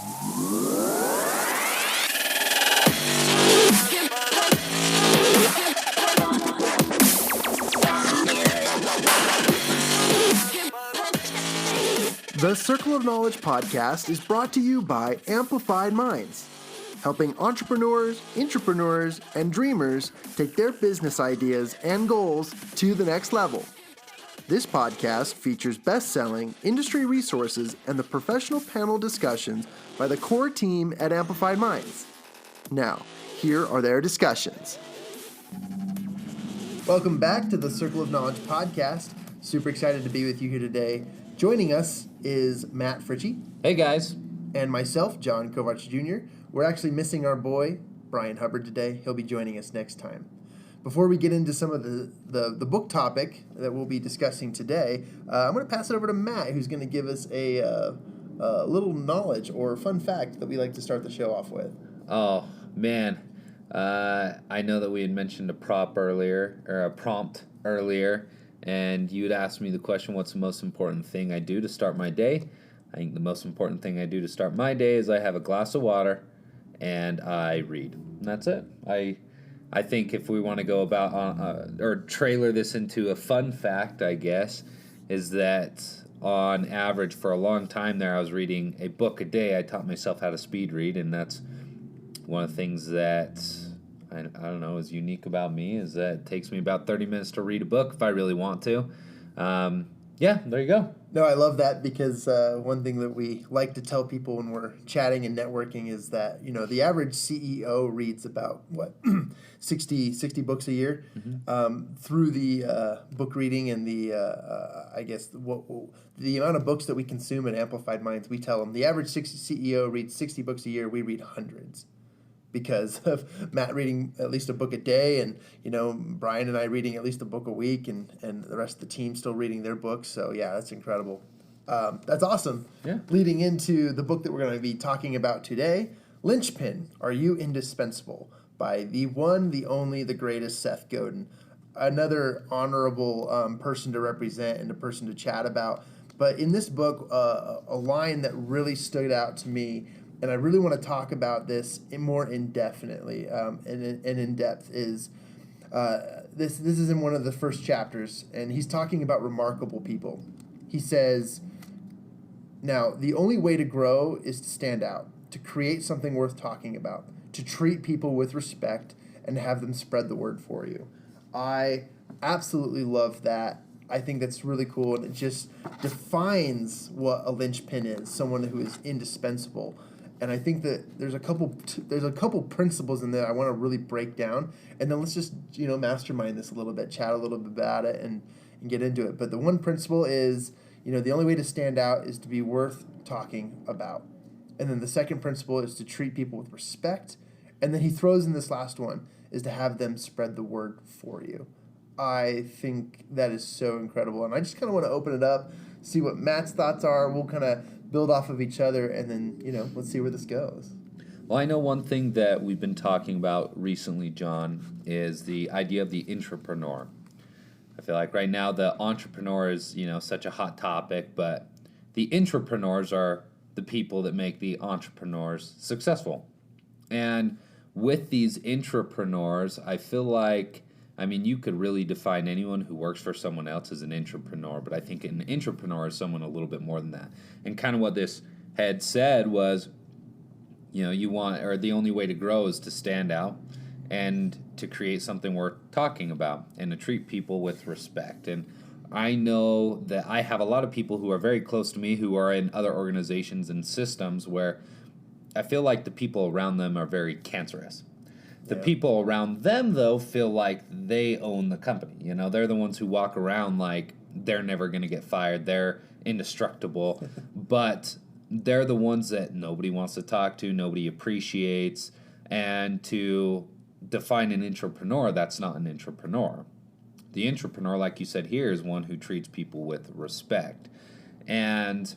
The Circle of Knowledge podcast is brought to you by Amplified Minds, helping entrepreneurs, intrapreneurs, and dreamers take their business ideas and goals to the next level. This podcast features best-selling industry resources and the professional panel discussions by the core team at Amplified Minds. Now, here are their discussions. Welcome back to the Circle of Knowledge podcast. Super excited to be with you here today. Joining us is Matt Fritzsche. Hey, guys. And myself, John Kovach Jr. We're actually missing our boy, Brian Hubbard, today. He'll be joining us next time. Before we get into some of the book topic that we'll be discussing today, I'm going to pass it over to Matt, who's going to give us a little knowledge or fun fact that we like to start the show off with. Oh, man. I know that we had mentioned a prompt earlier, and you had asked me the question, what's the most important thing I do to start my day? I think the most important thing I do to start my day is I have a glass of water and I read. And that's it. I think if we want to go about, or trailer this into a fun fact, I guess, is that on average for a long time there I was reading a book a day. I taught myself how to speed read, and that's one of the things that I don't know is unique about me, is that it takes me about 30 minutes to read a book if I really want to. Yeah, there you go. No, I love that because one thing that we like to tell people when we're chatting and networking is that, you know, the average CEO reads about, 60 books a year through the book reading and the amount of books that we consume at Amplified Minds. We tell them the average CEO reads 60 books a year. We read hundreds, because of Matt reading at least a book a day, and, you know, Brian and I reading at least a book a week, and the rest of the team still reading their books. So, yeah, that's incredible. That's awesome. Yeah. Leading into the book that we're going to be talking about today, Linchpin, Are You Indispensable? By the one, the only, the greatest Seth Godin. Another honorable person to represent and a person to chat about. But in this book, a line that really stood out to me, and I really want to talk about this more indefinitely and in depth, is this is in one of the first chapters, and he's talking about remarkable people. He says, now, the only way to grow is to stand out, to create something worth talking about, to treat people with respect, and have them spread the word for you. I absolutely love that. I think that's really cool, and it just defines what a linchpin is, someone who is indispensable. And I think that there's a couple principles in there I want to really break down, and then let's just, you know, mastermind this a little bit, chat a little bit about it, and get into it. But the one principle is, you know, the only way to stand out is to be worth talking about. And then the second principle is to treat people with respect. And then he throws in this last one, is to have them spread the word for you. I think that is so incredible. And I just kind of want to open it up, see what Matt's thoughts are. We'll kind of build off of each other, and then, you know, let's see where this goes. Well, I know one thing that we've been talking about recently, John, is the idea of the intrapreneur. I feel like right now the entrepreneur is, you know, such a hot topic, but the intrapreneurs are the people that make the entrepreneurs successful. And with these intrapreneurs, I feel like, I mean, you could really define anyone who works for someone else as an intrapreneur, but I think an intrapreneur is someone a little bit more than that. And kind of what this had said was, you know, the only way to grow is to stand out and to create something worth talking about and to treat people with respect. And I know that I have a lot of people who are very close to me who are in other organizations and systems where I feel like the people around them are very cancerous. The people around them, though, feel like they own the company. You know, they're the ones who walk around like they're never going to get fired. They're indestructible. But they're the ones that nobody wants to talk to, nobody appreciates. And to define an intrapreneur, that's not an intrapreneur. The intrapreneur, like you said here, is one who treats people with respect. And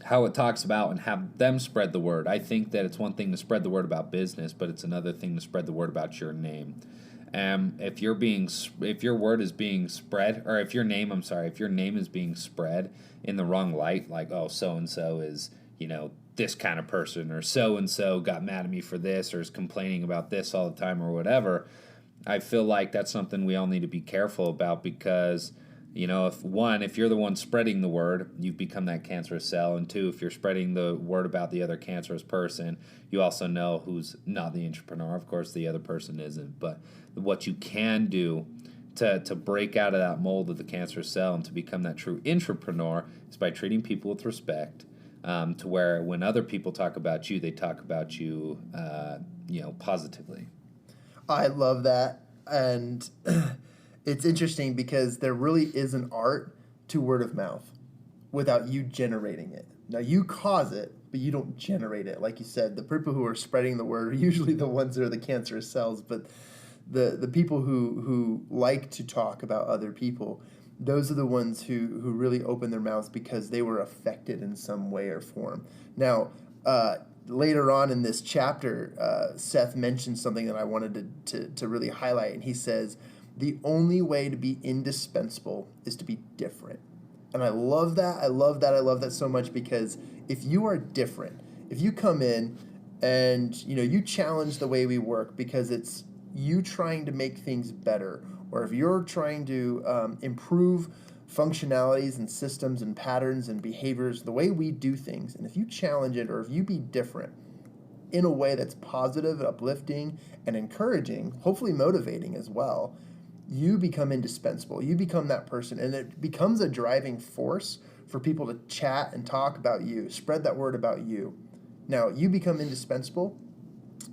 how it talks about and have them spread the word. I think that it's one thing to spread the word about business, but it's another thing to spread the word about your name. If your word is being spread, or if your name is being spread in the wrong light, like, oh, so and so is, you know, this kind of person, or so and so got mad at me for this, or is complaining about this all the time, or whatever. I feel like that's something we all need to be careful about, because if you're the one spreading the word, you've become that cancerous cell. And two, if you're spreading the word about the other cancerous person, you also know who's not the entrepreneur. Of course, the other person isn't. But what you can do to break out of that mold of the cancerous cell and to become that true entrepreneur is by treating people with respect, to where when other people talk about you, they talk about you, positively. I love that. And it's interesting because there really is an art to word of mouth without you generating it. Now, you cause it, but you don't generate it. Like you said, the people who are spreading the word are usually the ones that are the cancerous cells, but the people who like to talk about other people, those are the ones who really open their mouths because they were affected in some way or form. Now, later on in this chapter, Seth mentioned something that I wanted to really highlight, and he says, the only way to be indispensable is to be different. And I love that. I love that so much, because if you are different, if you come in and you challenge the way we work because it's you trying to make things better, or if you're trying to improve functionalities and systems and patterns and behaviors, the way we do things, and if you challenge it, or if you be different in a way that's positive, uplifting, and encouraging, hopefully motivating as well, you become indispensable. You become that person, and it becomes a driving force for people to chat and talk about you, spread that word about you. Now, you become indispensable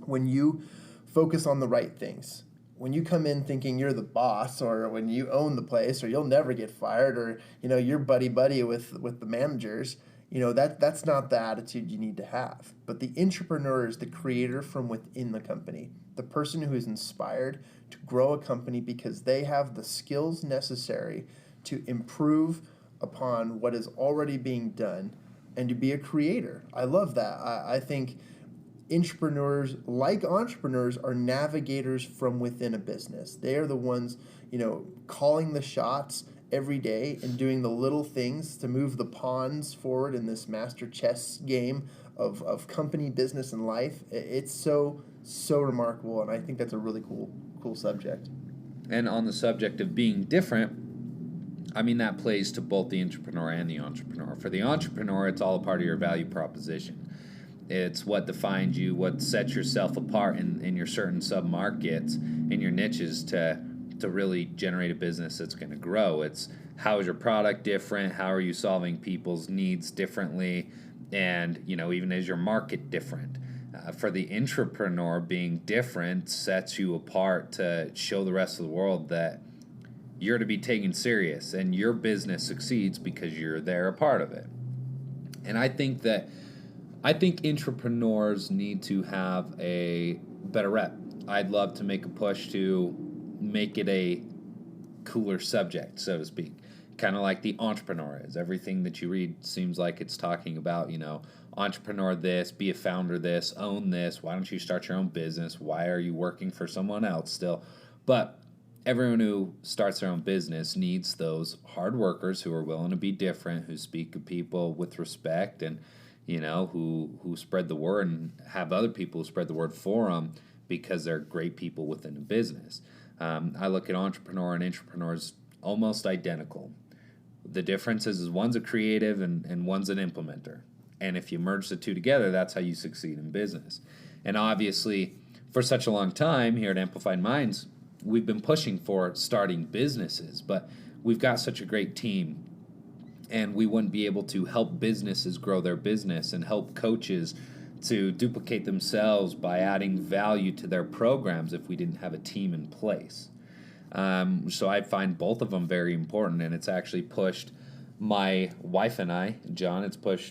when you focus on the right things. When you come in thinking you're the boss, or when you own the place, or you'll never get fired, or you're buddy with the managers, that's not the attitude you need to have. But the entrepreneur is the creator from within the company, the person who is inspired to grow a company because they have the skills necessary to improve upon what is already being done and to be a creator. I love that. I think entrepreneurs, like entrepreneurs, are navigators from within a business. They are the ones, calling the shots every day and doing the little things to move the pawns forward in this master chess game of company, business, and life. It's so remarkable, and I think that's a really cool subject. And on the subject of being different, I mean, that plays to both the entrepreneur and the entrepreneur. For the entrepreneur, it's all a part of your value proposition. It's what defines you, what sets yourself apart in your certain sub-markets, in your niches to really generate a business that's going to grow. It's how is your product different? How are you solving people's needs differently? And, even is your market different? For the entrepreneur, being different sets you apart to show the rest of the world that you're to be taken serious and your business succeeds because you're there, a part of it. And I think entrepreneurs need to have a better rep. I'd love to make a push to make it a cooler subject, so to speak. Kind of like the entrepreneur is. Everything that you read seems like it's talking about, entrepreneur this, be a founder this, own this. Why don't you start your own business? Why are you working for someone else still? But everyone who starts their own business needs those hard workers who are willing to be different, who speak to people with respect, and who spread the word and have other people spread the word for them because they're great people within a business. I look at entrepreneur and entrepreneurs almost identical. The difference is one's a creative and one's an implementer. And if you merge the two together, that's how you succeed in business. And obviously, for such a long time here at Amplified Minds, we've been pushing for starting businesses, but we've got such a great team, and we wouldn't be able to help businesses grow their business and help coaches to duplicate themselves by adding value to their programs if we didn't have a team in place. So I find both of them very important, and it's actually pushed my wife and I, John, of course,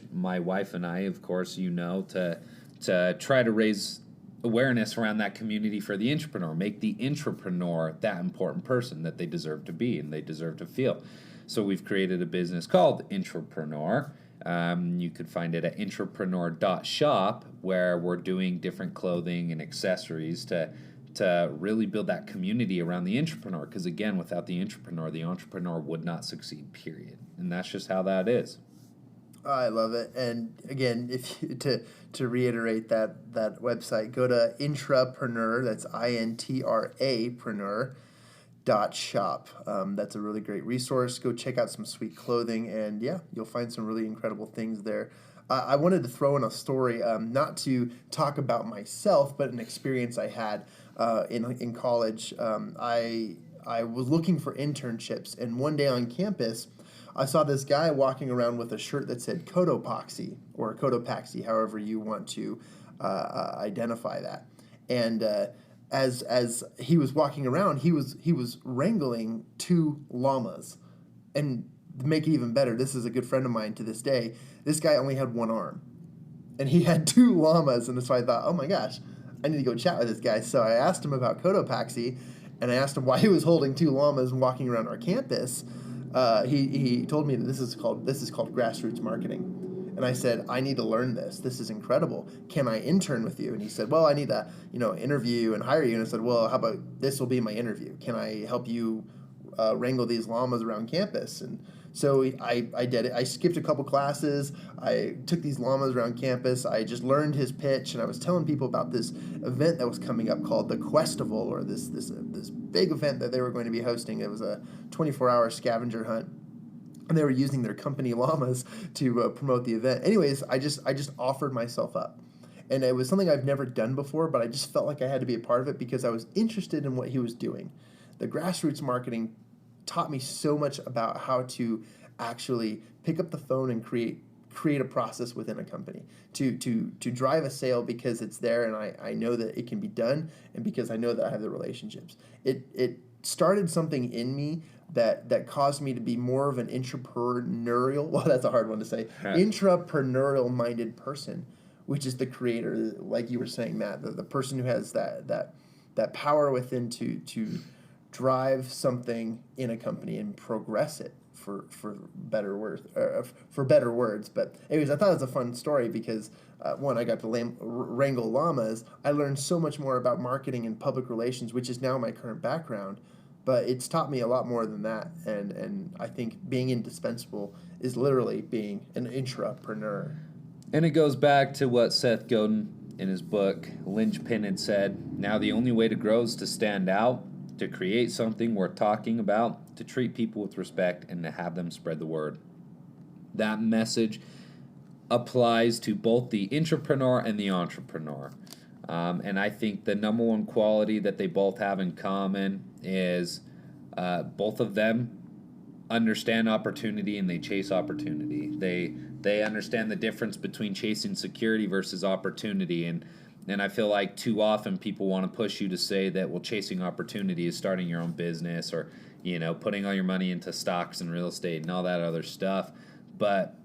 to try to raise awareness around that community for the entrepreneur, make the entrepreneur that important person that they deserve to be and they deserve to feel. So we've created a business called Intrapreneur. You could find it at intrapreneur.shop, where we're doing different clothing and accessories to really build that community around the entrepreneur. Because again, without the entrepreneur would not succeed, period. And that's just how that is. I love it. And again, if you, to reiterate that website, go to intrapreneur. That's INTRA preneur .shop. That's a really great resource. Go check out some sweet clothing, and yeah, you'll find some really incredible things there. I wanted to throw in a story, not to talk about myself, but an experience I had in college. I was looking for internships, and one day on campus, I saw this guy walking around with a shirt that said Cotopaxi or Cotopaxi, however you want to identify that. And as he was walking around, he was wrangling two llamas. And to make it even better, this is a good friend of mine to this day. This guy only had one arm, and he had two llamas. And so I thought, oh my gosh, I need to go chat with this guy. So I asked him about Cotopaxi, and I asked him why he was holding two llamas and walking around our campus. He told me that this is called grassroots marketing. And I said, I need to learn this. This is incredible. Can I intern with you? And he said, well, I need to, interview and hire you. And I said, well, how about this will be my interview? Can I help you wrangle these llamas around campus? And so I did it. I skipped a couple classes. I took these llamas around campus. I just learned his pitch, and I was telling people about this event that was coming up called the Questival, or this big event that they were going to be hosting. It was a 24-hour scavenger hunt, and they were using their company llamas to promote the event. Anyways, I just offered myself up. And it was something I've never done before, but I just felt like I had to be a part of it because I was interested in what he was doing. The grassroots marketing taught me so much about how to actually pick up the phone and create a process within a company to drive a sale because it's there and I know that it can be done, and because I know that I have the relationships. It started something in me that caused me to be more of an intrapreneurial, well, that's a hard one to say, intrapreneurial minded person, which is the creator, like you were saying, Matt, the person who has that power within to drive something in a company and progress it for better words. But anyways, I thought it was a fun story because one, I got to wrangle llamas. I learned so much more about marketing and public relations, which is now my current background. But it's taught me a lot more than that, and I think being indispensable is literally being an intrapreneur. And it goes back to what Seth Godin in his book Linchpin had said. Now the only way to grow is to stand out, to create something worth talking about, to treat people with respect, and to have them spread the word. That message applies to both the intrapreneur and the entrepreneur. And I think the number one quality that they both have in common is both of them understand opportunity and they chase opportunity. They understand the difference between chasing security versus opportunity. And I feel like too often people want to push you to say that, well, chasing opportunity is starting your own business or, putting all your money into stocks and real estate and all that other stuff. But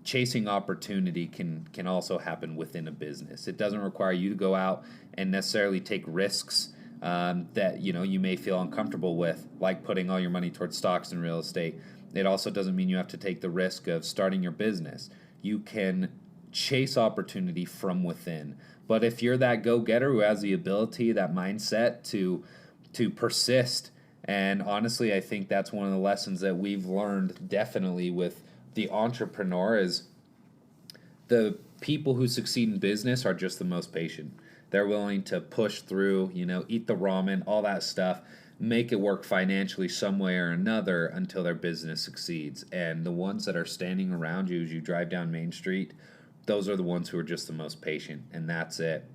chasing opportunity can also happen within a business. It doesn't require you to go out and necessarily take risks that you may feel uncomfortable with, like putting all your money towards stocks and real estate. It also doesn't mean you have to take the risk of starting your business. You can chase opportunity from within. But if you're that go-getter who has the ability, that mindset to persist, and honestly, I think that's one of the lessons that we've learned definitely with the entrepreneur is the people who succeed in business are just the most patient. They're willing to push through, eat the ramen, all that stuff, make it work financially some way or another until their business succeeds. And the ones that are standing around you as you drive down Main Street, those are the ones who are just the most patient, and that's it.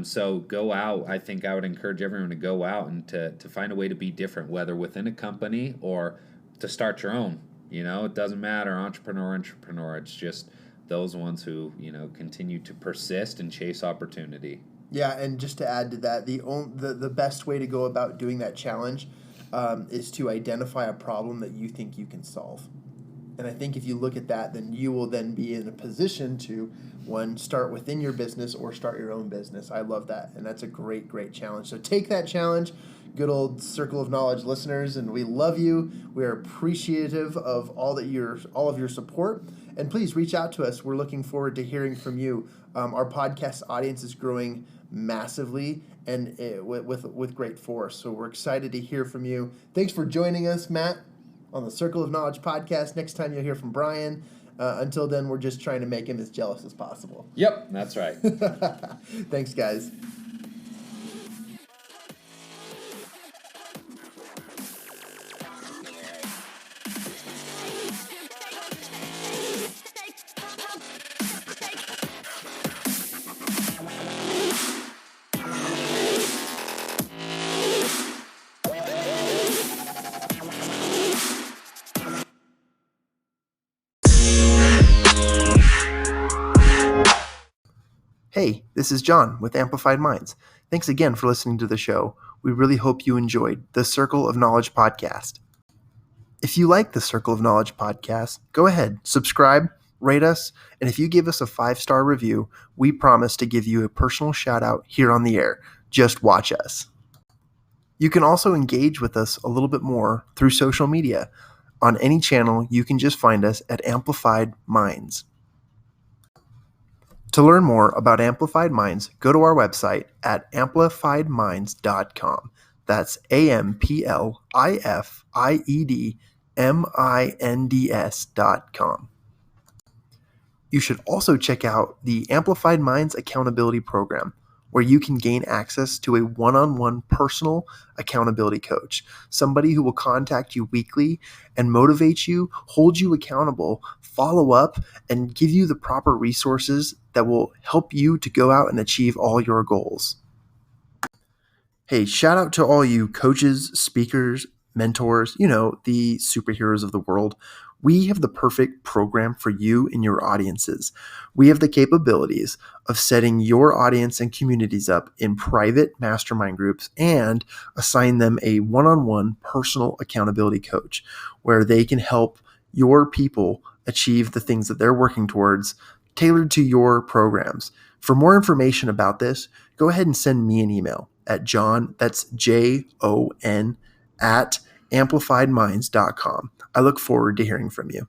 So go out. I think I would encourage everyone to go out and to find a way to be different, whether within a company or to start your own. It doesn't matter, intrapreneur. It's just those ones who, continue to persist and chase opportunity. Yeah, and just to add to that, the best way to go about doing that challenge is to identify a problem that you think you can solve. And I think if you look at that, then you will then be in a position to, one, start within your business or start your own business. I love that, and that's a great, great challenge. So take that challenge, good old Circle of Knowledge listeners, and we love you. We are appreciative of all of your support, and please reach out to us. We're looking forward to hearing from you. Our podcast audience is growing massively and with great force, so we're excited to hear from you. Thanks for joining us, Matt, on the Circle of Knowledge podcast. Next time you'll hear from Brian. Until then, we're just trying to make him as jealous as possible. Yep, that's right. Thanks, guys. Hey, this is John with Amplified Minds. Thanks again for listening to the show. We really hope you enjoyed the Circle of Knowledge podcast. If you like the Circle of Knowledge podcast, go ahead, subscribe, rate us, and if you give us a 5-star review, we promise to give you a personal shout out here on the air. Just watch us. You can also engage with us a little bit more through social media. On any channel, you can just find us at Amplified Minds. To learn more about Amplified Minds, go to our website at amplifiedminds.com. That's AMPLIFIEDMINDS.com. You should also check out the Amplified Minds Accountability Program, where you can gain access to a one-on-one personal accountability coach, somebody who will contact you weekly and motivate you, hold you accountable, follow up, and give you the proper resources that will help you to go out and achieve all your goals. Hey, shout out to all you coaches, speakers, mentors, the superheroes of the world. We have the perfect program for you and your audiences. We have the capabilities of setting your audience and communities up in private mastermind groups and assign them a one-on-one personal accountability coach where they can help your people achieve the things that they're working towards, tailored to your programs. For more information about this, go ahead and send me an email at John, that's JON, at amplifiedminds.com. I look forward to hearing from you.